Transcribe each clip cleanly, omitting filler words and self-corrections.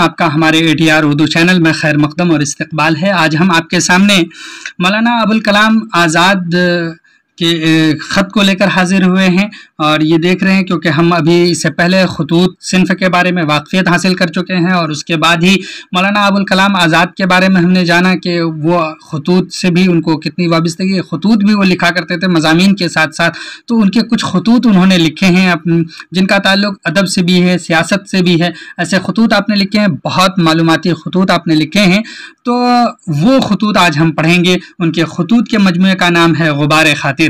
आपका हमारे ATR Urdu channel में खैर मकदम और इस्तकबाल है। आज हम आपके सामने मौलाना अबुल कलाम आज़ाद के ख़त को लेकर हाजिर हुए हैं और ये देख रहे हैं क्योंकि हम अभी इससे पहले खतूत सिन्फ के बारे में वाक़फ़ियत हासिल कर चुके हैं और उसके बाद ही मौलाना अबुल कलाम आज़ाद के बारे में हमने जाना कि वो खतूत से भी उनको कितनी वाबस्तगी, खतूत भी वो लिखा करते थे मज़ामीन के साथ साथ। तो उनके कुछ खतूत उन्होंने लिखे हैं जिनका ताल्लुक़ अदब से भी है, सियासत से भी है। ऐसे खतूत आपने लिखे हैं, बहुत मालूमाती खतूत आपने लिखे हैं। तो वो खतूत आज हम पढ़ेंगे। उनके खतूत के मजमूए का नाम है गुबार खातिर।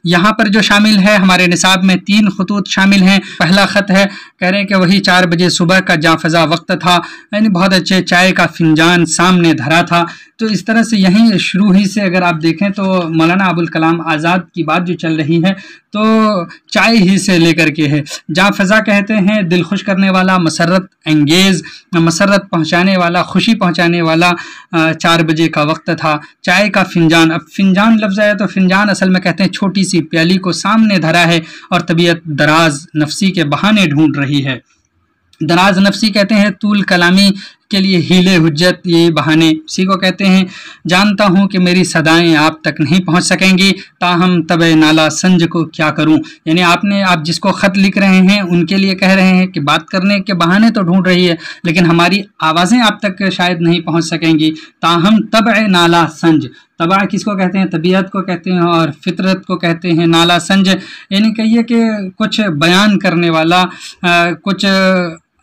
यहाँ पर जो शामिल है हमारे निसाब में 3 खतूत शामिल हैं। पहला ख़त है, कह रहे हैं कि वही 4 बजे सुबह का जहाँ फ़ज़ा वक्त था, यानी बहुत अच्छे चाय का फिंजान सामने धरा था। तो इस तरह से यहीं शुरू ही से अगर आप देखें तो मौलाना अबुल कलाम आज़ाद की बात जो चल रही है तो चाय ही से लेकर के है। जहाँ फ़ज़ा कहते हैं दिल खुश करने वाला, मसरत एंगेज़, मसरत पहुँचाने वाला, खुशी पहुँचाने वाला 4 बजे का वक्त था। चाय का फिंजान, अब फिंजान लफ्ज़ है तो फिंजान असल में कहते हैं छोटी सी प्याली को सामने धरा है और तबीयत दराज नफसी के बहाने ढूंढ रही है। दराज नफसी कहते हैं तूल कलामी के लिए हीले हुज्जत, ये बहाने इसी को कहते हैं। जानता हूँ कि मेरी सदाएं आप तक नहीं पहुँच सकेंगी, ताहम तबे नाला संज को क्या करूँ। यानी आप जिसको ख़त लिख रहे हैं उनके लिए कह रहे हैं कि बात करने के बहाने तो ढूंढ रही है लेकिन हमारी आवाज़ें आप तक शायद नहीं पहुँच सकेंगी। ताहम तबे नाला संज, तबा किसको कहते हैं? तबीयत को कहते हैं और फितरत को कहते हैं। नाला संज यानी कहिए कि कुछ बयान करने वाला, कुछ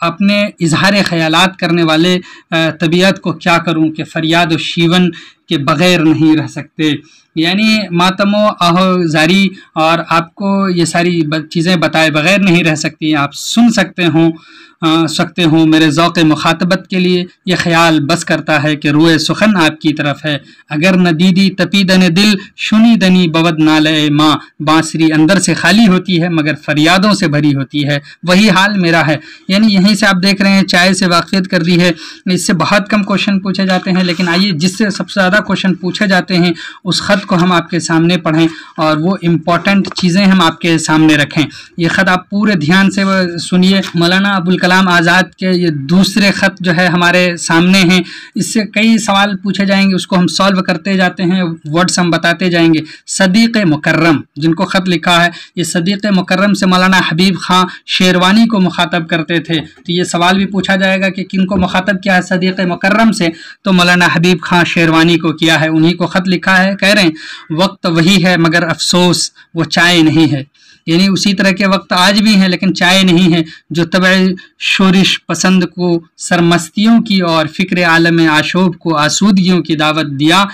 अपने इजहार ख़यालात करने वाले। तबीयत को क्या करूं कि फरियाद और शीवन के बग़ैर नहीं रह सकते, यानी मातमो आहोजारी और आपको ये सारी चीज़ें बताए बग़ैर नहीं रह सकती। आप सुन सकते हो मेरे ज़ौक़ मुखातबत के लिए ये ख्याल बस करता है कि रुए सुखन आपकी तरफ है। अगर न दीदी तपीदन दिल शुनी दनी बवद नाले माँ, बांसुरी अंदर से खाली होती है मगर फरियादों से भरी होती है, वही हाल मेरा है। यानी यहीं से आप देख रहे हैं चाय से वाक़ियत कर दी है। इससे बहुत कम क्वेश्चन पूछे जाते हैं लेकिन आइए जिससे सबसे ज़्यादा क्वेश्चन पूछे जाते हैं उस ख़त को हम आपके सामने पढ़ें और वो इम्पॉर्टेंट चीज़ें हम आपके सामने रखें। ये ख़त आप पूरे ध्यान से सुनिए। मौलाना अबुल कलाम आज़ाद के ये दूसरे ख़त जो है हमारे सामने हैं। इससे कई सवाल पूछे जाएंगे, उसको हम सॉल्व करते जाते हैं, वर्ड्स हम बताते जाएंगे। सदीक़ मुकर्रम जिनको ख़त लिखा है, ये सदीक़ मुकर्रम से मौलाना हबीब खां शेरवानी को मुखातब करते थे। तो ये सवाल भी पूछा जाएगा कि किनको मुखातब किया है सदीक़ मुकर्रम से, तो मौलाना हबीब खां शेरवानी को किया है, उन्हीं को ख़त लिखा है। कह रहे हैं वक्त वही है मगर अफसोस वो चाय नहीं है। यानी उसी तरह के वक्त आज भी हैं लेकिन चाय नहीं है, जो तबे शोरिश पसंद को सरमस्तियों की और फ़िक्र आलम आशोब को आसूदगियों की दावत दिया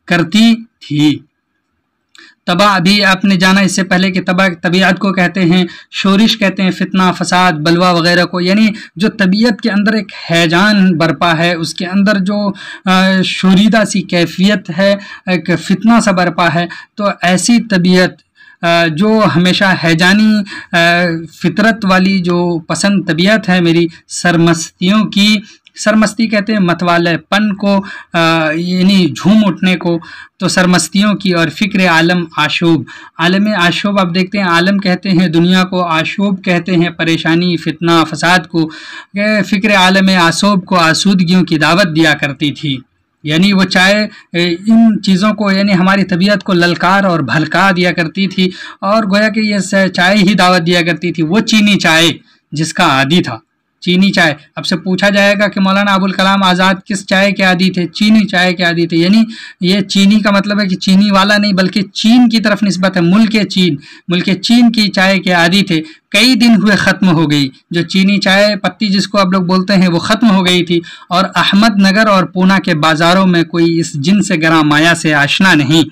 करती थी। तबा अभी आपने जाना इससे पहले कि तबा तबीयत को कहते हैं, शोरिश कहते हैं फितना, फसाद, बलवा वगैरह को। यानी जो तबीयत के अंदर एक हैजान बरपा है, उसके अंदर जो शोरीदा सी कैफियत है, एक फितना सा बरपा है, तो ऐसी तबीयत जो हमेशा हैजानी फितरत वाली जो पसंद तबीयत है मेरी, सरमस्तियों की, सरमस्ती कहते हैं मतवालेपन को, यानी झूम उठने को, तो सरमस्तियों की और फ़िक्र आलम आशूब, आलम आशूब आप देखते हैं, आलम कहते हैं दुनिया को, आशूब कहते हैं परेशानी, फितना, फसाद को। फ़िक्र आलम आशूब को आसूदगियों की दावत दिया करती थी। यानी वो चाय इन चीज़ों को, यानी हमारी तबीयत को ललकार और भलका दिया करती थी और गोया कि ये चाय ही दावत दिया करती थी। वो चीनी चाय जिसका आदी था, चीनी चाय। अब से पूछा जाएगा कि मौलाना अबुल कलाम आज़ाद किस चाय के आदी थे? चीनी चाय के आदी थे। यानी ये चीनी का मतलब है कि चीनी वाला नहीं बल्कि चीन की तरफ निस्बत है, मुल्क चीन की चाय के आदी थे। कई दिन हुए ख़त्म हो गई, जो चीनी चाय पत्ती जिसको आप लोग बोलते हैं वो ख़त्म हो गई थी और अहमदनगर और पूना के बाज़ारों में कोई इस जिन्स गरा माया से आशना नहीं।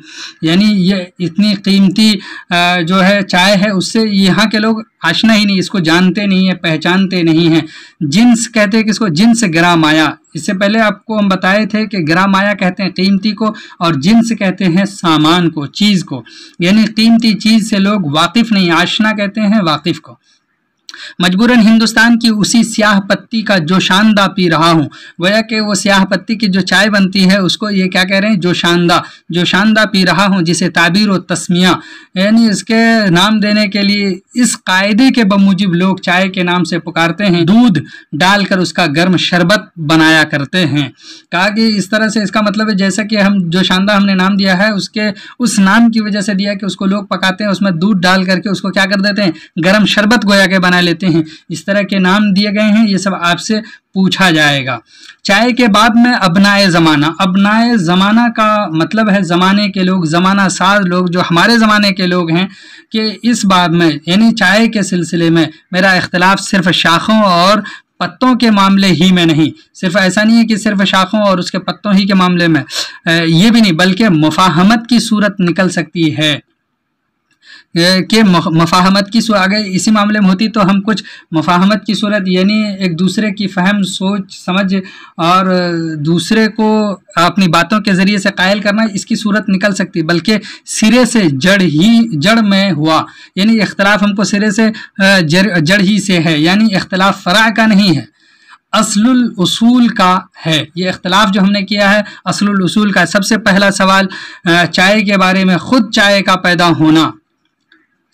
यानी ये इतनी कीमती जो है चाय है उससे यहाँ के लोग आशना ही नहीं, इसको जानते नहीं है, पहचानते नहीं हैं। जिन्स कहते हैं किसको? जिन्स गरा माया। इससे पहले आपको हम बताए थे कि गरा माया कहते हैं कीमती को और जिन्स कहते हैं सामान को, चीज़ को। यानी कीमती चीज़ से लोग वाकिफ़ नहीं, आशना कहते हैं वाकिफ़ को। मजबूरन हिंदुस्तान की उसी स्याह पत्ती का जोशानदा पी रहा हूँ। गोया कि वो स्याह पत्ती की जो चाय बनती है उसको ये क्या कह रहे हैं, जोशानदा पी रहा हूँ, जिसे ताबीर और तस्मिया यानी इसके नाम देने के लिए इस कायदे के बमूजिब लोग चाय के नाम से पुकारते हैं, दूध डालकर उसका गर्म शरबत बनाया करते हैं। कहा कि इस तरह से इसका मतलब है जैसा कि हम जोशानदा हमने नाम दिया है उसके उस नाम की वजह से दिया कि उसको लोग पकाते हैं, उसमें दूध डाल करके उसको क्या कर देते हैं, गर्म शरबत गोया के बना लेते हैं। इस तरह के नाम दिए गए हैं, ये सब आपसे पूछा जाएगा। चाय के बाद में अबनाए ज़माना का मतलब है ज़माने के लोग, ज़माना साज लोग, जो हमारे ज़माने के लोग हैं। कि इस बात में यानी चाय के सिलसिले में मेरा इख्तिलाफ सिर्फ शाखों और पत्तों के मामले ही में नहीं, सिर्फ ऐसा नहीं है कि सिर्फ शाखों और उसके पत्तों ही के मामले में, ये भी नहीं, बल्कि मुफाहमत की सूरत निकल सकती है कि मफाहमत की अगर इसी मामले में होती तो हम कुछ मफाहमत की सूरत यानी एक दूसरे की फहम, सोच समझ और दूसरे को अपनी बातों के ज़रिए से कायल करना, इसकी सूरत निकल सकती, बल्कि सिरे से जड़ में हुआ, यानी इख्तलाफ हमको सिरे से जड़ ही से है, यानी इख्तलाफ फ़रा का नहीं है, असलुल उसूल का है। ये इख्तलाफ जो हमने किया है असलुल उसूल का। सबसे पहला सवाल चाय के बारे में, खुद चाय का पैदा होना,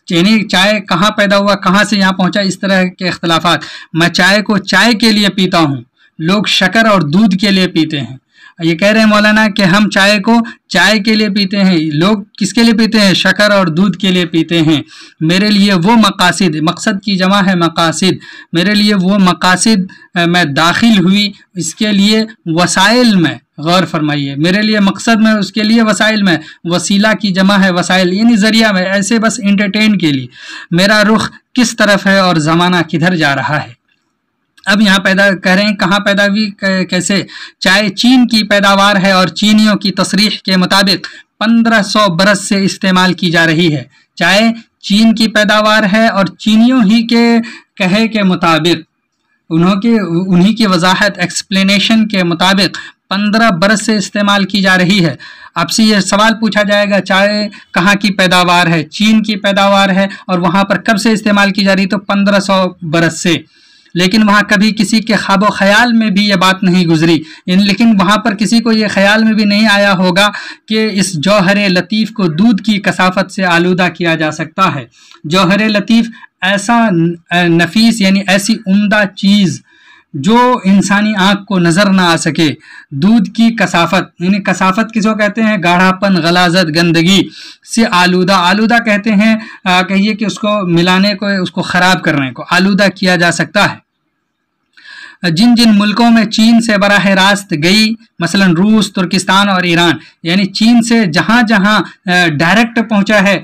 यानी चाय कहाँ पैदा हुआ, कहाँ से यहाँ पहुँचा, इस तरह के इख्तलाफात। मैं चाय को चाय के लिए पीता हूँ, लोग शक्कर और दूध के लिए पीते हैं। ये कह रहे हैं मौलाना कि हम चाय को चाय के लिए पीते हैं, लोग किसके लिए पीते हैं, शक्कर और दूध के लिए पीते हैं। मेरे लिए वो मकासिद, मकसद की जमा है मकासिद, मेरे लिए वो मकासिद मैं दाखिल हुई, इसके लिए वसाइल में गौर फरमाइए, मेरे लिए मकसद में, उसके लिए वसाइल में, वसीला की जमा है वसाइल, यानी जरिया में, ऐसे बस इंटरटेन के लिए। मेरा रुख किस तरफ है और ज़माना किधर जा रहा है। अब यहाँ पैदा कह रहे हैं कहाँ पैदा हुई, कैसे। चाय चीन की पैदावार है और चीनियों की तसरीह के मुताबिक 1500 बरस से इस्तेमाल की जा रही है। चाय चीन की पैदावार है और चीनियों ही के कहे के मुताबिक, उन्हीं की वजाहत एक्सप्लेनेशन के मुताबिक 15 बरस से इस्तेमाल की जा रही है। आपसे ये सवाल पूछा जाएगा चाय कहाँ की पैदावार है, चीन की पैदावार है और वहाँ पर कब से इस्तेमाल की जा रही, तो 1500 बरस से। लेकिन वहाँ कभी किसी के ख्वाबो ख्याल में भी ये बात नहीं गुजरी, लेकिन वहाँ पर किसी को ये ख्याल में भी नहीं आया होगा कि इस जौहर लतीफ़ को दूध की कसाफत से आलूदा किया जा सकता है। जौहर लतीफ़ ऐसा नफीस यानी ऐसी उम्दा चीज़ जो इंसानी आँख को नज़र ना आ सके, दूध की कसाफत, यानी कसाफत किसको कहते हैं, गाढ़ापन, गलाजत, गंदगी से आलूदा कहते हैं, कहिए कि उसको मिलाने को, उसको ख़राब करने को आलूदा किया जा सकता है। जिन जिन मुल्कों में चीन से बराह रास्त गई, मसलन रूस, तुर्किस्तान और ईरान, यानी चीन से जहाँ जहाँ डायरेक्ट पहुँचा है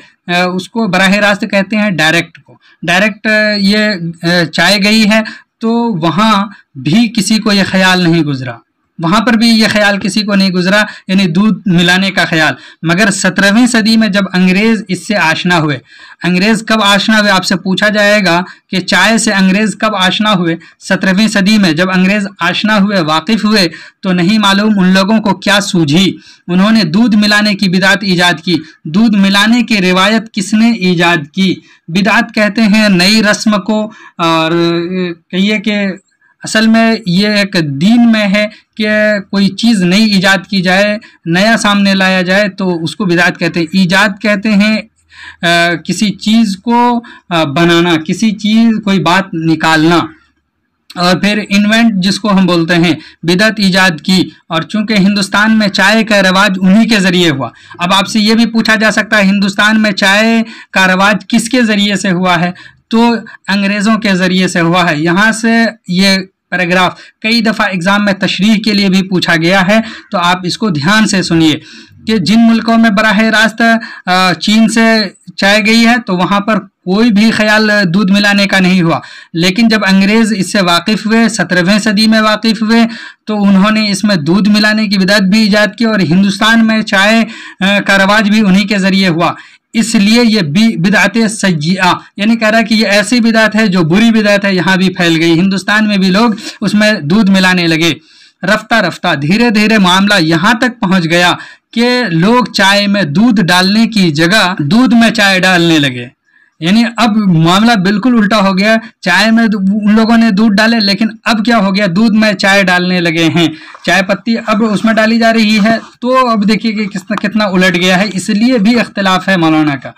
उसको बराह रास्त कहते हैं, डायरेक्ट ये चाय गई है, तो वहाँ भी किसी को ये ख्याल नहीं गुजरा, वहाँ पर भी ये ख्याल किसी को नहीं गुजरा, यानी दूध मिलाने का ख्याल। मगर 17वीं सदी में जब अंग्रेज़ इससे आशना हुए, अंग्रेज़ कब आशना हुए, आपसे पूछा जाएगा कि चाय से अंग्रेज़ कब आशना हुए। 17वीं सदी में जब अंग्रेज़ आशना हुए, वाकिफ़ हुए, तो नहीं मालूम उन लोगों को क्या सूझी, उन्होंने दूध मिलाने की बिदात ईजाद की। दूध मिलाने की रिवायत किसने ईजाद की? बिदात कहते हैं नई रस्म को, और कहिए कि असल में ये एक दीन में है कि कोई चीज़ नई ईजाद की जाए, नया सामने लाया जाए, तो उसको बिदात कहते हैं। ईजाद कहते हैं किसी चीज़ को बनाना, किसी चीज़ कोई बात निकालना, और फिर इन्वेंट जिसको हम बोलते हैं, बिदअत ईजाद की। और चूंकि हिंदुस्तान में चाय का रवाज उन्हीं के ज़रिए हुआ। अब आपसे ये भी पूछा जा सकता है हिंदुस्तान में चाय का रवाज किसके ज़रिए से हुआ है, तो अंग्रेज़ों के ज़रिए से हुआ है। यहाँ से ये पैराग्राफ कई दफ़ा एग्ज़ाम में तशरीह के लिए भी पूछा गया है, तो आप इसको ध्यान से सुनिए कि जिन मुल्कों में बराह रास्त चीन से चाय गई है, तो वहाँ पर कोई भी ख्याल दूध मिलाने का नहीं हुआ। लेकिन जब अंग्रेज़ इससे वाकिफ़ हुए, 17वीं सदी में वाकिफ़ हुए, तो उन्होंने इसमें दूध मिलाने की बिदअत भी ईजाद की, और हिंदुस्तान में चाय का रवाज भी उन्हीं के ज़रिए हुआ। इसलिए ये बिदअत सज्जिया, यानी कह रहा है कि ये ऐसी बिदअत है जो बुरी बिदअत है, यहाँ भी फैल गई, हिंदुस्तान में भी लोग उसमें दूध मिलाने लगे। रफ्ता रफ्ता धीरे धीरे मामला यहाँ तक पहुँच गया कि लोग चाय में दूध डालने की जगह दूध में चाय डालने लगे। यानी अब मामला बिल्कुल उल्टा हो गया। चाय में उन लोगों ने दूध डाले, लेकिन अब क्या हो गया, दूध में चाय डालने लगे हैं, चाय पत्ती अब उसमें डाली जा रही है। तो अब देखिए कि कितना उलट गया है। इसलिए भी इख्तिलाफ है मौलाना का।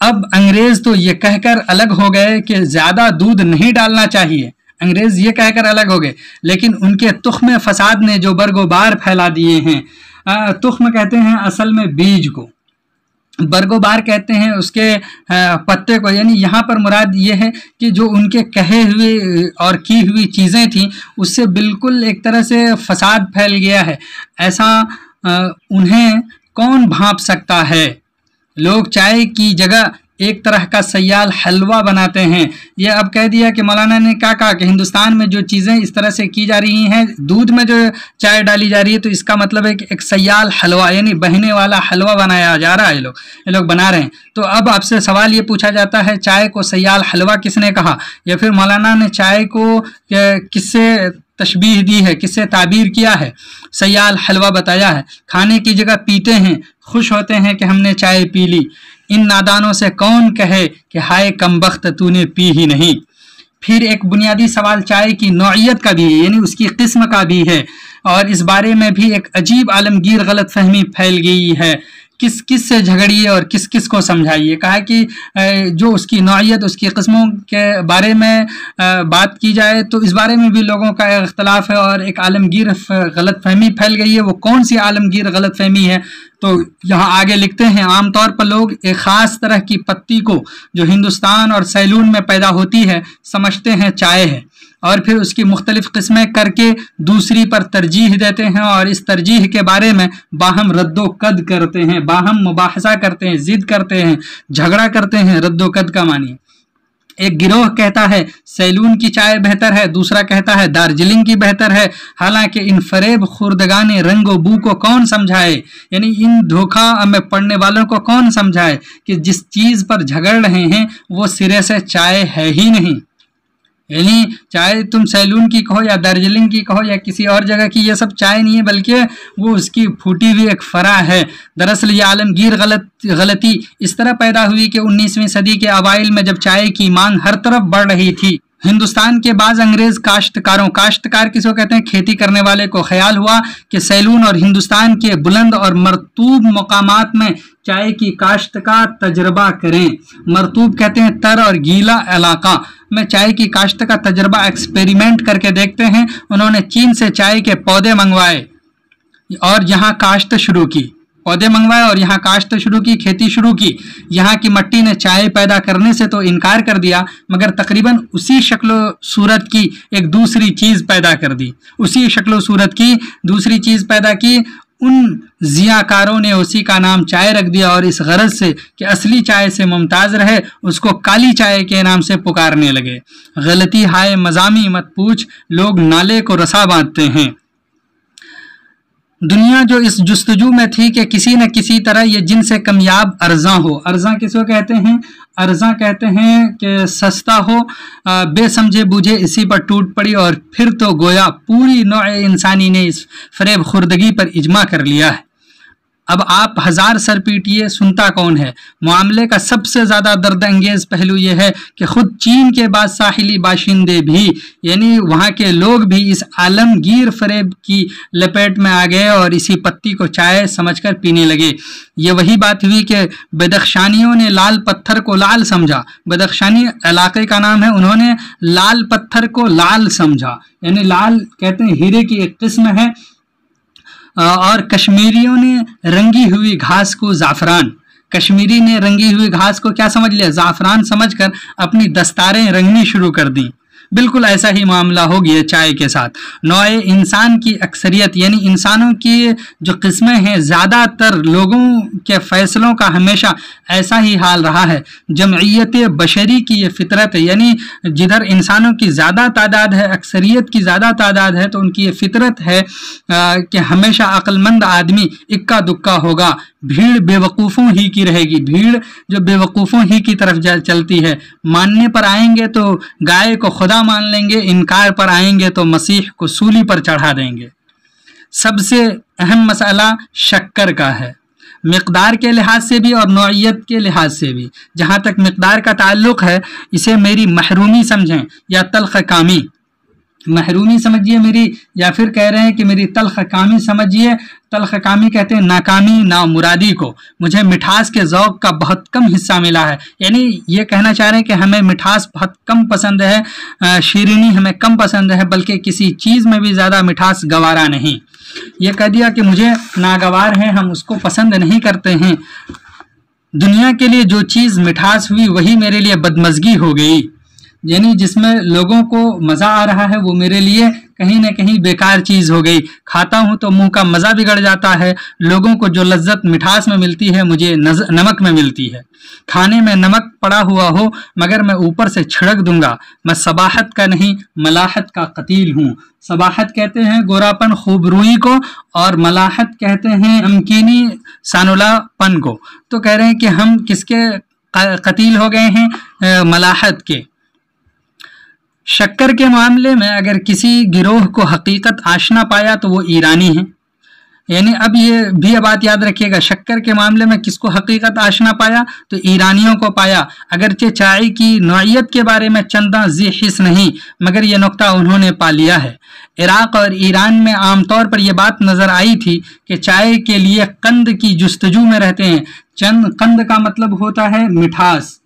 अब अंग्रेज तो ये कहकर अलग हो गए कि ज्यादा दूध नहीं डालना चाहिए, अंग्रेज ये कहकर अलग हो गए, लेकिन उनके तुख्म फसाद ने जो बरगोबार फैला दिए हैं। तुख्म कहते हैं असल में बीज को, बरगोबार कहते हैं उसके पत्ते को। यानी यहाँ पर मुराद ये है कि जो उनके कहे हुए और की हुई चीज़ें थी उससे बिल्कुल एक तरह से फसाद फैल गया है। ऐसा उन्हें कौन भांप सकता है। लोग चाय की जगह एक तरह का सयाल हलवा बनाते हैं। ये अब कह दिया कि मौलाना ने क्या कहा कि हिंदुस्तान में जो चीज़ें इस तरह से की जा रही हैं, दूध में जो चाय डाली जा रही है, तो इसका मतलब है कि एक सयाल हलवा यानी बहने वाला हलवा बनाया जा रहा है। ये लोग बना रहे हैं। तो अब आपसे सवाल ये पूछा जाता है, चाय को सयाल हलवा किसने कहा, या फिर मौलाना ने चाय को किससे तशबीह दी है, किससे ताबीर किया है, सयाल हलवा बताया है। खाने की जगह पीते हैं, खुश होते हैं कि हमने चाय पी ली। इन नादानों से कौन कहे कि हाय कमबख्त तूने पी ही नहीं। फिर एक बुनियादी सवाल चाय की नौइयत का भी है, यानी उसकी किस्म का भी है, और इस बारे में भी एक अजीब आलमगीर गलत फहमी फैल गई है। किस किस से झगड़िए और किस किस को समझाइए। कहा कि जो उसकी नौइयत, उसकी किस्मों के बारे में बात की जाए तो इस बारे में भी लोगों का इख्तलाफ है और एक आलमगीर गलत फहमी फैल गई है। वो कौन सी आलमगीर गलत फहमी है, तो यहाँ आगे लिखते हैं, आमतौर पर लोग एक ख़ास तरह की पत्ती को जो हिंदुस्तान और सैलून में पैदा होती है समझते हैं चाय है, और फिर उसकी मुख्तलिफ किस्में करके दूसरी पर तरजीह देते हैं और इस तरजीह के बारे में बाहम रद्दो कद करते हैं, बाहम मुबाहसा करते हैं, जिद करते हैं, झगड़ा करते हैं। रद्दो कद का मानिए, एक गिरोह कहता है सैलून की चाय बेहतर है, दूसरा कहता है दार्जिलिंग की बेहतर है। हालांकि इन फरेब खुर्दगाने रंगो बू को कौन समझाए, यानी इन धोखा में पड़ने वालों को कौन समझाए कि जिस चीज़ पर झगड़ रहे हैं वो सिरे से चाय है ही नहीं। यानी चाहे तुम सैलून की कहो या दार्जिलिंग की कहो या किसी और जगह की, ये सब चाय नहीं है, बल्कि वो उसकी फूटी हुई एक फरा है। दरअसल ये आलमगीर गलती इस तरह पैदा हुई कि 19वीं सदी के अवाइल में जब चाय की मांग हर तरफ बढ़ रही थी, हिंदुस्तान के बाज़ अंग्रेज काश्तकारों, काश्तकार किसको कहते हैं, खेती करने वाले को, ख्याल हुआ कि सैलून और हिंदुस्तान के बुलंद और मरतूब मकामात में चाय की काश्त का तजर्बा करें। मरतूब कहते हैं तर और गीला इलाका में चाय की काश्त का तजर्बा, एक्सपेरिमेंट करके देखते हैं। उन्होंने चीन से चाय के पौधे मंगवाए और यहाँ काश्त शुरू की, पौधे मंगवाए और यहाँ काश्त शुरू की, खेती शुरू की। यहाँ की मिट्टी ने चाय पैदा करने से तो इनकार कर दिया, मगर तकरीबन उसी शक्ल सूरत की एक दूसरी चीज़ पैदा कर दी, उसी शक्ल सूरत की दूसरी चीज़ पैदा की। उन ज़ियाकारों ने उसी का नाम चाय रख दिया और इस गरज से कि असली चाय से मुमताज़ रहे उसको काली चाय के नाम से पुकारने लगे। गलती हाय मजामी मत पूछ, लोग नाले को रसा बांधते हैं। दुनिया जो इस जुस्तजू में थी कि किसी न किसी तरह ये जिनसे कमयाब अर्जा हो, अर्जा किसको कहते हैं, अर्जा कहते हैं कि सस्ता हो, बेसमझे बूझे इसी पर टूट पड़ी और फिर तो गोया पूरी नौ इंसानी ने इस फरेब खुर्दगी पर इजमा कर लिया है। अब आप हजार सर पीटिए, सुनता कौन है। मामले का सबसे ज़्यादा दर्द अंगेज पहलू यह है कि खुद चीन के बाद साहिली बाशिंदे भी, यानी वहाँ के लोग भी इस आलमगीर फरेब की लपेट में आ गए और इसी पत्ती को चाय समझकर पीने लगे। ये वही बात हुई कि बदख्शानियों ने लाल पत्थर को लाल समझा, बदख्शानी इलाके का नाम है, उन्होंने लाल पत्थर को लाल समझा, यानी लाल कहते हैं हीरे की एक किस्म है, और कश्मीरियों ने रंगी हुई घास को ज़ाफ़रान, कश्मीरी ने रंगी हुई घास को क्या समझ लिया, ज़ाफ़रान समझकर अपनी दस्तारें रंगनी शुरू कर दी। बिल्कुल ऐसा ही मामला हो गया चाय के साथ। नौए इंसान की अक्सरियत यानी इंसानों की जो किस्में हैं, ज़्यादातर लोगों के फ़ैसलों का हमेशा ऐसा ही हाल रहा है। जमइयत बशरी की ये फितरत है, यानी जिधर इंसानों की ज़्यादा तादाद है, अक्सरियत की ज़्यादा तादाद है, तो उनकी ये फितरत है कि हमेशा अक्लमंद आदमी इक्का दुक्का होगा, भीड़ बेवकूफ़ों ही की रहेगी, भीड़ जो बेवकूफ़ों ही की तरफ चलती है। मानने पर आएंगे तो गाय को खुदा मान लेंगे, इनकार पर आएंगे तो मसीह को सूली पर चढ़ा देंगे। सबसे अहम मसला शक्कर का है। मिक़दार के लिहाज से भी और नौइयत के लिहाज से भी। जहाँ तक मिक़दार का ताल्लुक़ है, इसे मेरी महरूमी समझें या तल्ख़ कामी, महरूमी समझिए मेरी, या फिर कह रहे हैं कि मेरी तल्ख़ कामी समझिए। तल्ख़ कामी कहते हैं नाकामी, नामुरादी को। मुझे मिठास के ज़ौक़ का बहुत कम हिस्सा मिला है, यानी ये कहना चाह रहे हैं कि हमें मिठास बहुत कम पसंद है, शीरीनी हमें कम पसंद है, बल्कि किसी चीज़ में भी ज़्यादा मिठास गवारा नहीं। ये कह दिया कि मुझे नागवार है, हम उसको पसंद नहीं करते हैं। दुनिया के लिए जो चीज़ मिठास हुई वही मेरे लिए बदमज़गी हो गई, यानी जिसमें लोगों को मज़ा आ रहा है वो मेरे लिए कहीं न कहीं बेकार चीज़ हो गई। खाता हूँ तो मुंह का मज़ा बिगड़ जाता है। लोगों को जो लज्जत मिठास में मिलती है मुझे नमक में मिलती है। खाने में नमक पड़ा हुआ हो मगर मैं ऊपर से छिड़क दूंगा। मैं सबाहत का नहीं मलाहत का कतील हूँ। सबाहत कहते हैं गोरापन खूबरूई को, और मलाहत कहते हैं नमकीनी सानुलापन को। तो कह रहे हैं कि हम किसके कतील हो गए हैं? मलाहत के। शक्कर के मामले में अगर किसी गिरोह को हकीकत आशना पाया तो वो ईरानी है। यानी अब ये भी बात याद रखिएगा, शक्कर के मामले में किसको हकीकत आशना पाया? तो ईरानियों को पाया। अगरचे चाय की नौइयत के बारे में चंदा जी हिस नहीं, मगर ये नुक्ता उन्होंने पा लिया है। इराक़ और ईरान में आमतौर पर यह बात नज़र आई थी कि चाय के लिए कंद की जुस्तजू में रहते हैं। कंद का मतलब होता है मिठास,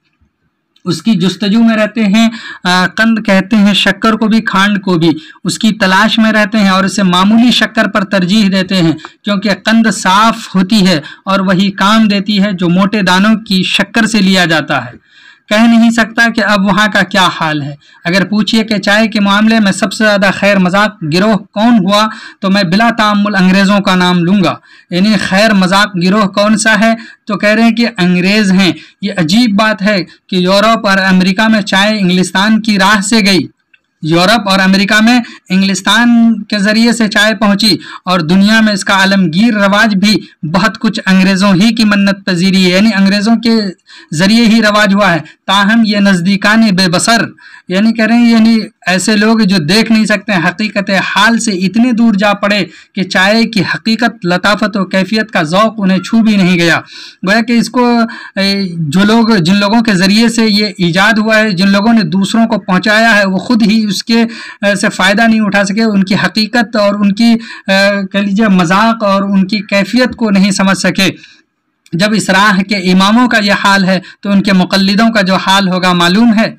उसकी जुस्तजू में रहते हैं। कंद कहते हैं शक्कर को भी, खांड को भी, उसकी तलाश में रहते हैं और इसे मामूली शक्कर पर तरजीह देते हैं, क्योंकि कंद साफ होती है और वही काम देती है जो मोटे दानों की शक्कर से लिया जाता है। कह नहीं सकता कि अब वहाँ का क्या हाल है। अगर पूछिए कि चाय के मामले में सबसे ज़्यादा खैर मजाक गिरोह कौन हुआ, तो मैं बिला तामुल अंग्रेज़ों का नाम लूँगा। यानी खैर मजाक गिरोह कौन सा है? तो कह रहे हैं कि अंग्रेज़ हैं। ये अजीब बात है कि यूरोप और अमेरिका में चाय इंग्लिस्तान की राह से गई, यूरोप और अमेरिका में इंग्लिस्तान के ज़रिए से चाय पहुंची, और दुनिया में इसका आलमगीर रवाज भी बहुत कुछ अंग्रेज़ों ही की मन्नत पजीरी है, यानी अंग्रेज़ों के ज़रिए ही रवाज हुआ है। ताहम ये नज़दीकान बेबसर, यानी कह रहे हैं यानी ऐसे लोग जो देख नहीं सकते हकीकत हाल से इतने दूर जा पड़े कि चाय की हकीकत, लताफत और कैफियत का ज़ौक़ उन्हें छू भी नहीं गया। गोया कि इसको जिन लोगों के ज़रिए से ये ईजाद हुआ है, जिन लोगों ने दूसरों को पहुँचाया है, वो खुद ही उसके से फ़ायदा नहीं उठा सके, उनकी हकीकत और उनकी कह लीजिए मजाक और उनकी कैफियत को नहीं समझ सके। जब इस राह के इमामों का यह हाल है तो उनके मुक़ल्लिदों का जो हाल होगा मालूम है।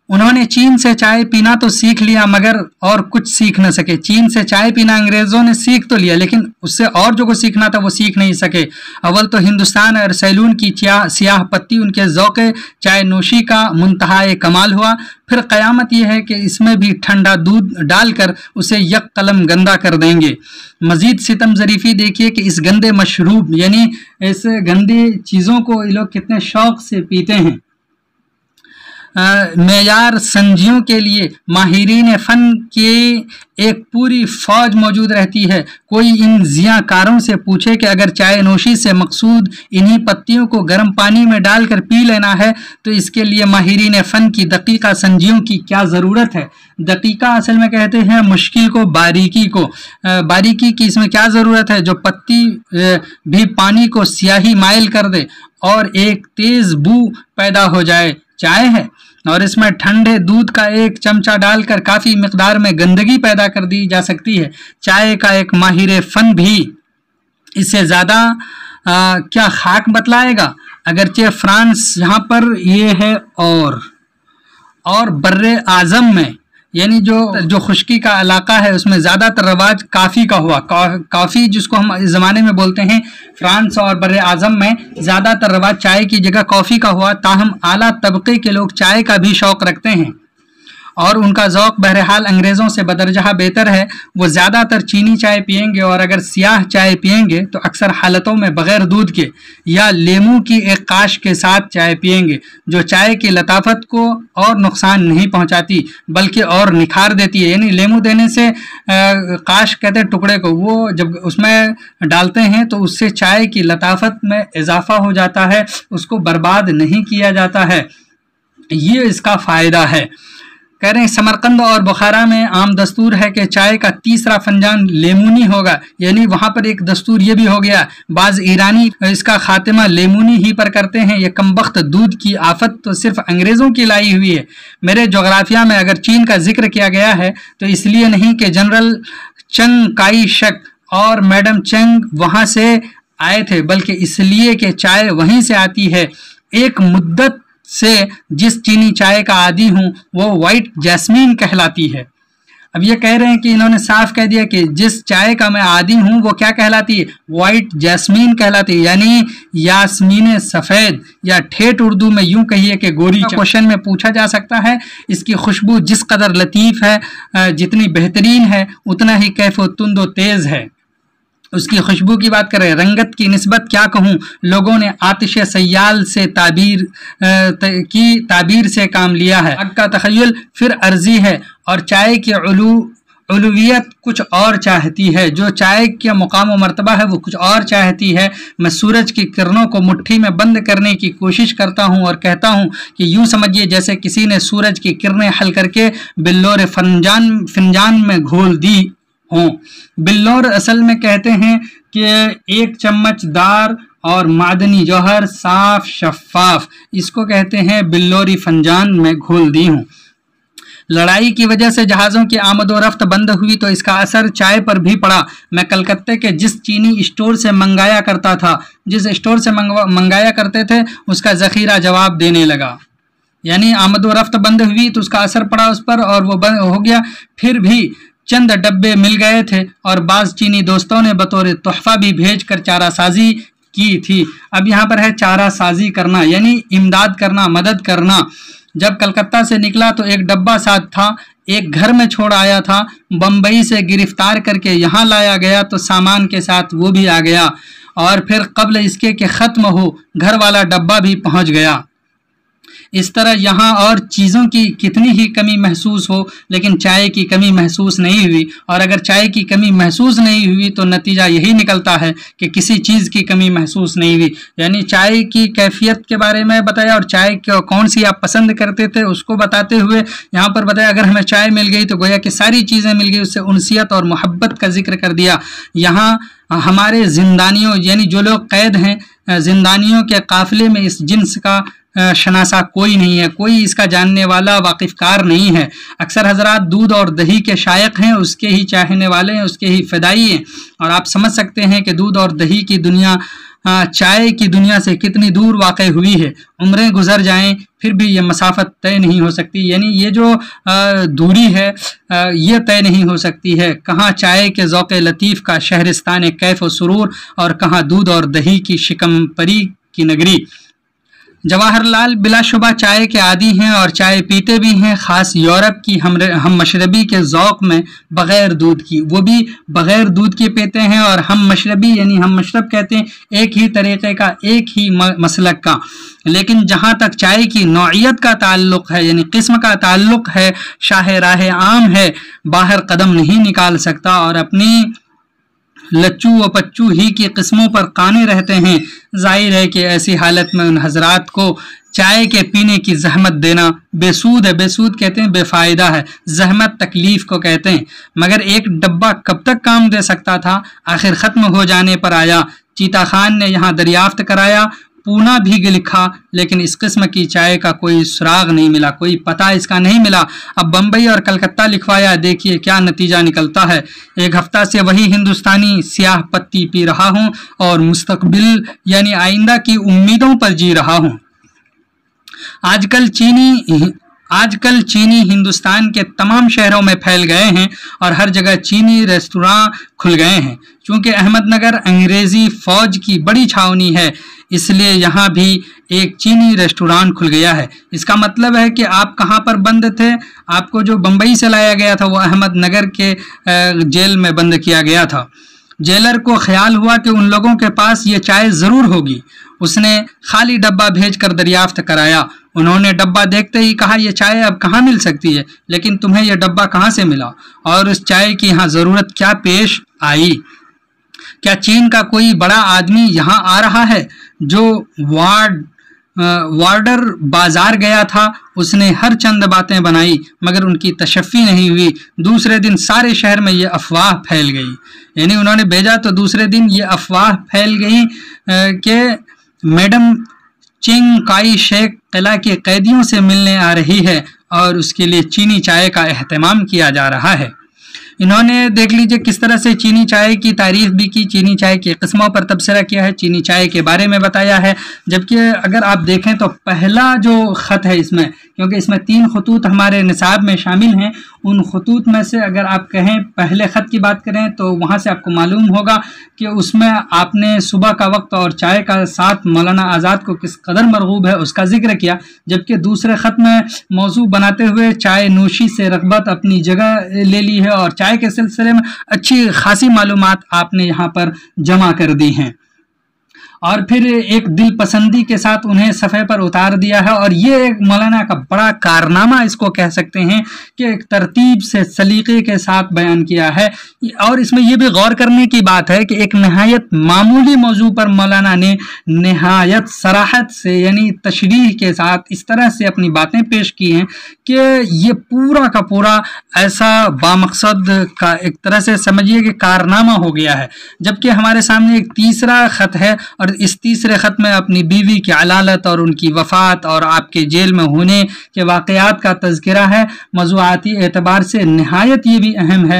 उन्होंने चीन से चाय पीना तो सीख लिया मगर और कुछ सीख न सके। चीन से चाय पीना अंग्रेज़ों ने सीख तो लिया, लेकिन उससे और जो को सीखना था वो सीख नहीं सके। अव्वल तो हिंदुस्तान और सैलून की सियाह पत्ती उनके ज़ौक़ चाय नोशी का मुंतहाए कमाल हुआ। फिर क़यामत यह है कि इसमें भी ठंडा दूध डालकर उसे यक कलम गंदा कर देंगे। मज़ीद सितम ज़रीफ़ी देखिए कि इस गंदे मशरूब यानी इस गंदे चीज़ों को ये लोग कितने शौक़ से पीते हैं। मेयार संजियों के लिए माहिरीन फ़न की एक पूरी फ़ौज मौजूद रहती है। कोई इन ज़ियाकारों से पूछे कि अगर चाय नोशी से मकसूद इन्हीं पत्तियों को गर्म पानी में डालकर पी लेना है तो इसके लिए माहिरीन फ़न की दकीका संजियों की क्या ज़रूरत है। दकीका असल में कहते हैं मुश्किल को, बारीकी को। बारीकी की इसमें क्या ज़रूरत है? जो पत्ती भी पानी को स्याही माइल कर दे और एक तेज़ बू पैदा हो जाए। चाय है और इसमें ठंडे दूध का एक चमचा डालकर काफ़ी मिकदार में गंदगी पैदा कर दी जा सकती है। चाय का एक माहिर फ़न भी इससे ज़्यादा क्या खाक बतलाएगा। अगरचे फ्रांस यहाँ पर ये है और बर्रे आज़म में यानी जो खुश्की का इलाका है उसमें ज़्यादातर रवाज काफ़ी का हुआ। काफ़ी जिसको हम इस ज़माने में बोलते हैं, फ्रांस और बर्रे आज़म में ज़्यादातर रवाज चाय की जगह कॉफ़ी का हुआ। ताहम आला तबके के लोग चाय का भी शौक़ रखते हैं और उनका ज़ौक़ बहरहाल अंग्रेज़ों से बदरजहा बेहतर है। वो ज़्यादातर चीनी चाय पियेंगे और अगर सियाह चाय पियेंगे तो अक्सर हालतों में बग़ैर दूध के या लेमू की एक काश के साथ चाय पियेंगे, जो चाय की लताफत को और नुकसान नहीं पहुंचाती बल्कि और निखार देती है। यानी लेमू देने से काश कहते हैं टुकड़े को, वो जब उसमें डालते हैं तो उससे चाय की लताफत में इजाफा हो जाता है, उसको बर्बाद नहीं किया जाता है। ये इसका फ़ायदा है। कह रहे हैं समरकंद और बुखारा में आम दस्तूर है कि चाय का तीसरा फंजान लेमूनी होगा, यानी वहां पर एक दस्तूर ये भी हो गया। बाज ईरानी इसका खात्मा लेमूनी ही पर करते हैं। ये कमबख्त दूध की आफत तो सिर्फ अंग्रेजों की लाई हुई है। मेरे जोग्राफिया में अगर चीन का जिक्र किया गया है तो इसलिए नहीं कि जनरल चंग काई शक और मैडम चंग वहां से आए थे, बल्कि इसलिए कि चाय वहीं से आती है। एक मुद्दत से जिस चीनी चाय का आदी हूं वो वाइट जैस्मीन कहलाती है। अब ये कह रहे हैं कि इन्होंने साफ कह दिया कि जिस चाय का मैं आदी हूं वो क्या कहलाती है, वाइट जैस्मीन कहलाती है, यानी यास्मीन सफ़ेद, या ठेठ उर्दू में यूं कहिए कि गोरी। क्वेश्चन में पूछा जा सकता है इसकी खुशबू जिस कदर लतीफ़ है, जितनी बेहतरीन है, उतना ही कैफ़ो तुंदो तेज़ है। उसकी खुशबू की बात करें, रंगत की निस्बत क्या कहूँ, लोगों ने आतिश सयाल से ताबीर से काम लिया है। आग का तखय्युल फिर अर्जी है और चाय की उलूवियत कुछ और चाहती है। जो चाय का मुकाम व मर्तबा है वो कुछ और चाहती है। मैं सूरज की किरणों को मुट्ठी में बंद करने की कोशिश करता हूँ और कहता हूँ कि यूँ समझिए जैसे किसी ने सूरज की किरणें हल करके बिल्लोर फिंजान में घोल दी हों। बिल्लोर असल में कहते हैं कि एक चम्मचदार और मादनी जौहर साफ शफाफ, इसको कहते हैं बिल्लोरी फंजान में घोल दी हूँ। लड़ाई की वजह से जहाज़ों की आमदोरफ्त बंद हुई तो इसका असर चाय पर भी पड़ा। मैं कलकत्ते के जिस चीनी स्टोर से मंगाया करता था, जिस स्टोर से मंगाया करते थे, उसका ज़ख़ीरा जवाब देने लगा। यानी आमदोरफ्त बंद हुई तो उसका असर पड़ा उस पर और वो बंद हो गया। फिर भी चंद डब्बे मिल गए थे और बाज़ चीनी दोस्तों ने बतौर तोहफा भी भेज कर चारासाजी की थी। अब यहाँ पर है चारासाजी करना, यानी इमदाद करना, मदद करना। जब कलकत्ता से निकला तो एक डब्बा साथ था, एक घर में छोड़ आया था। बम्बई से गिरफ्तार करके यहाँ लाया गया तो सामान के साथ वो भी आ गया और फिर कब्ल इसके कि ख़त्म हो घर वाला डब्बा भी पहुँच गया। इस तरह यहाँ और चीज़ों की कितनी ही कमी महसूस हो लेकिन चाय की कमी महसूस नहीं हुई। और अगर चाय की कमी महसूस नहीं हुई तो नतीजा यही निकलता है कि किसी चीज़ की कमी महसूस नहीं हुई। यानी चाय की कैफियत के बारे में बताया और चाय कौन सी आप पसंद करते थे उसको बताते हुए यहाँ पर बताया अगर हमें चाय मिल गई तो गोया कि सारी चीज़ें मिल गई। उससे उनसियत और मोहब्बत का जिक्र कर दिया। यहाँ हमारे जिंदानियों यानी जो लोग कैद हैं, जिंदानियों के काफिले में इस जिन्स का शनासा कोई नहीं है, कोई इसका जानने वाला वाकिफकार नहीं है। अक्सर हजरात दूध और दही के शायक हैं, उसके ही चाहने वाले हैं, उसके ही फ़िदाई हैं। और आप समझ सकते हैं कि दूध और दही की दुनिया चाय की दुनिया से कितनी दूर वाक़ई हुई है। उम्रें गुजर जाएं फिर भी ये मसाफत तय नहीं हो सकती, यानी ये जो दूरी है ये तय नहीं हो सकती है। कहाँ चाय के ज़ौक़ लतीफ़ का शहरिस्तान कैफ़ व सुरूर और कहाँ दूध और दही की शिकम परी की नगरी। जवाहरलाल बिलाशुबा चाय के आदी हैं और चाय पीते भी हैं, ख़ास यूरोप की हम मशरबी के ज़ौक़ में बग़ैर दूध की, वो भी बग़ैर दूध के पीते हैं। और हम मशरबी यानी हम मशरब कहते हैं एक ही तरीक़े का, एक ही मसलक का। लेकिन जहाँ तक चाय की नौइयत का ताल्लुक़ है यानी किस्म का ताल्लुक़ है, शाह राह आम है, बाहर कदम नहीं निकाल सकता और अपनी लच्चू व पच्चू ही की किस्मों पर काने रहते हैं। जाहिर है कि ऐसी हालत में उन हजरात को चाय के पीने की जहमत देना बेसूद है। बेसूद कहते हैं बेफ़ायदा है, जहमत तकलीफ़ को कहते हैं। मगर एक डब्बा कब तक काम दे सकता था, आखिर ख़त्म हो जाने पर आया। चीता खान ने यहाँ दरियाफ्त कराया, पूना भी लिखा, लेकिन इस किस्म की चाय का कोई सुराग नहीं मिला, कोई पता इसका नहीं मिला। अब बम्बई और कलकत्ता लिखवाया, देखिए क्या नतीजा निकलता है। एक हफ्ता से वही हिंदुस्तानी स्याह पत्ती पी रहा हूँ और मुस्तकबिल यानी आइंदा की उम्मीदों पर जी रहा हूँ। आजकल चीनी हिंदुस्तान के तमाम शहरों में फैल गए हैं और हर जगह चीनी रेस्तुरां खुल गए हैं। चूँकि अहमदनगर अंग्रेज़ी फ़ौज की बड़ी छावनी है, इसलिए यहाँ भी एक चीनी रेस्टोरेंट खुल गया है। इसका मतलब है कि आप कहाँ पर बंद थे, आपको जो बम्बई से लाया गया था वो अहमदनगर के जेल में बंद किया गया था। जेलर को ख्याल हुआ कि उन लोगों के पास ये चाय ज़रूर होगी। उसने खाली डब्बा भेजकर दरियाफ्त कराया। उन्होंने डब्बा देखते ही कहा ये चाय अब कहाँ मिल सकती है, लेकिन तुम्हें यह डब्बा कहाँ से मिला और उस चाय की यहाँ ज़रूरत क्या पेश आई? क्या चीन का कोई बड़ा आदमी यहाँ आ रहा है जो वार्ड वार्डर बाजार गया था, उसने हर चंद बातें बनाई मगर उनकी तशफ़ी नहीं हुई। दूसरे दिन सारे शहर में ये अफवाह फैल गई, यानी उन्होंने भेजा तो दूसरे दिन ये अफवाह फैल गई कि मैडम चिंग काई शेक किला के कैदियों से मिलने आ रही है और उसके लिए चीनी चाय का एहतमाम किया जा रहा है। इन्होंने देख लीजिए किस तरह से चीनी चाय की तारीफ भी की, चीनी चाय की किस्मों पर तबसरा किया है, चीनी चाय के बारे में बताया है। जबकि अगर आप देखें तो पहला जो ख़त है इसमें, क्योंकि इसमें 3 खतूत हमारे निसाब में शामिल हैं, उन खतूत में से अगर आप कहें पहले ख़त की बात करें तो वहाँ से आपको मालूम होगा कि उसमें आपने सुबह का वक्त और चाय का साथ मौलाना आज़ाद को किस कदर मरगूब है उसका जिक्र किया। जबकि दूसरे ख़त में मौजू बनाते हुए चाय नोशी से रग़बत अपनी जगह ले ली है और चाय के सिलसिले में अच्छी खासी मालूमात आपने यहाँ पर जमा कर दी हैं और फिर एक दिल पसंदी के साथ उन्हें सफ़े पर उतार दिया है। और ये एक मौलाना का बड़ा कारनामा इसको कह सकते हैं कि एक तरतीब से सलीके के साथ बयान किया है। और इसमें यह भी गौर करने की बात है कि एक नहायत मामूली मौजू पर मौलाना ने नहायत सराहत से यानी तशरीह के साथ इस तरह से अपनी बातें पेश की हैं कि ये पूरा का पूरा ऐसा बामकसद का एक तरह से समझिए कि कारनामा हो गया है। जबकि हमारे सामने एक तीसरा ख़त है और इस तीसरे ख़त में अपनी बीवी की अलालत और उनकी वफ़ात और आपके जेल में होने के वाक़यात का तज़किरा है। मौज़ूआती एतबार से नहायत ये भी अहम है।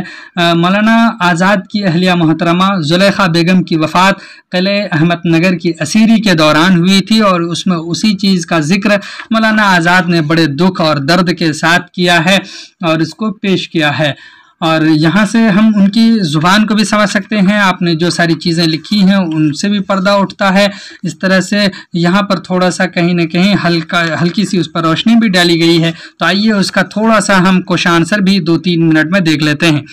मौलाना आज़ाद की अहलिया मोहतरमा ज़ुलेखा बेगम की वफ़ात किले अहमदनगर की असीरी के दौरान हुई थी और उसमें उसी चीज़ का जिक्र मौलाना आज़ाद ने बड़े दुख और दर्द के साथ किया है और इसको पेश किया है। और यहाँ से हम उनकी ज़ुबान को भी समझ सकते हैं, आपने जो सारी चीज़ें लिखी हैं उनसे भी पर्दा उठता है। इस तरह से यहाँ पर थोड़ा सा कहीं न कहीं हल्की सी उस पर रोशनी भी डाली गई है। तो आइए उसका थोड़ा सा हम क्वेश्चन आंसर भी 2-3 मिनट में देख लेते हैं।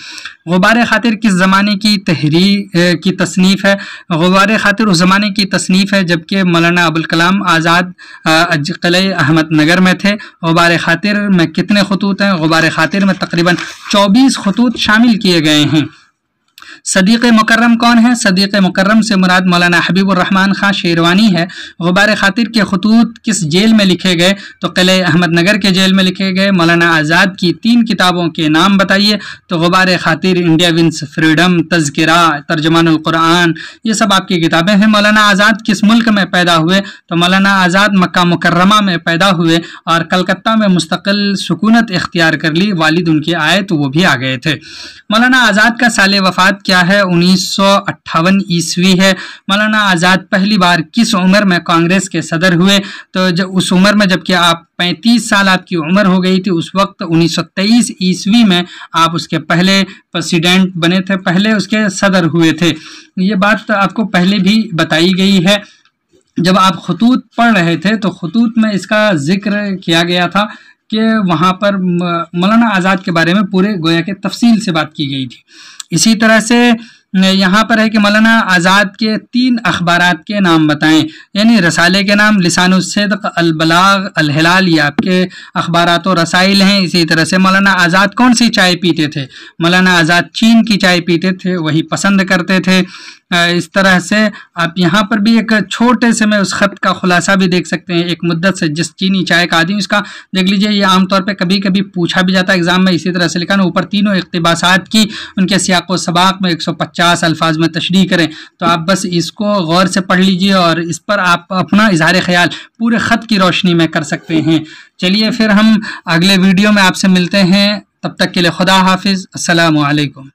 गुबार खातिर किस ज़माने की तहरीर की तसनीफ़ है? गुबार खातिर उस ज़माने की तसनीफ़ है जबकि मौलाना अबुल कलाम आज़ाद किले अहमदनगर में थे। गुबार खातिर में कितने खतूत हैं? गुबार खातिर में तकरीबन 24 खतूत शामिल किए गए हैं। सदीक़ मुकर्रम कौन है? सदीक़ मुकर्रम से मुराद मौलाना हबीबुर रहमान खां शेरवानी है। गुबार खातिर के खतूत किस जेल में लिखे गए? तो किले अहमदनगर के जेल में लिखे गए। मौलाना आज़ाद की 3 किताबों के नाम बताइए। तो गुबार खातिर, इंडिया विंस फ्रीडम, तज़किरा, तर्जुमानुल कुरान, ये सब आपकी किताबें हैं। मौलाना आज़ाद किस मुल्क में पैदा हुए? तो मौलाना आज़ाद मक्का मुकर्रमा में पैदा हुए और कलकत्ता में मुस्तकिल सुकूनत इख्तियार कर ली। वालिद उनके आए तो वो भी आ गए थे। मौलाना आज़ाद का साल वफ़ात क्या है? 1958 ईस्वी है। मौलाना आज़ाद पहली बार किस उम्र में कांग्रेस के सदर हुए? तो जब उस उम्र में जबकि आप 35 साल आपकी उम्र हो गई थी, उस वक्त 1923 ईस्वी में आप उसके पहले प्रेसिडेंट बने थे, पहले उसके सदर हुए थे। ये बात आपको पहले भी बताई गई है। जब आप खतूत पढ़ रहे थे तो खतूत में इसका जिक्र किया गया था कि वहाँ पर मौलाना आज़ाद के बारे में पूरे गोया के तफसील से बात की गई थी। इसी तरह से यहाँ पर है कि मौलाना आज़ाद के 3 अखबारात के नाम बताएं, यानी रसाले के नाम लिसानुस्सिद्क़, अल-बलाग, अल-हिलाल, ये आपके अखबारात और रसाइल हैं। इसी तरह से मौलाना आज़ाद कौन सी चाय पीते थे? मौलाना आज़ाद चीन की चाय पीते थे, वही पसंद करते थे। इस तरह से आप यहाँ पर भी एक छोटे से में उस ख़त का खुलासा भी देख सकते हैं। एक मुद्दत से जिस चीनी चाय का आदमी, उसका देख लीजिए, ये आमतौर पे कभी कभी पूछा भी जाता है एग्ज़ाम में। इसी तरह से लिखा ना, ऊपर तीनों इक़्तिबासात की उनके सियाक़ व सबाक़ में 150 अल्फाज में तशरीह करें। तो आप बस इसको गौर से पढ़ लीजिए और इस पर आप अपना इज़हार ख्याल पूरे ख़त की रोशनी में कर सकते हैं। चलिए फिर हम अगले वीडियो में आपसे मिलते हैं, तब तक के लिए खुदा हाफिज़, अस्सलामु अलैकुम।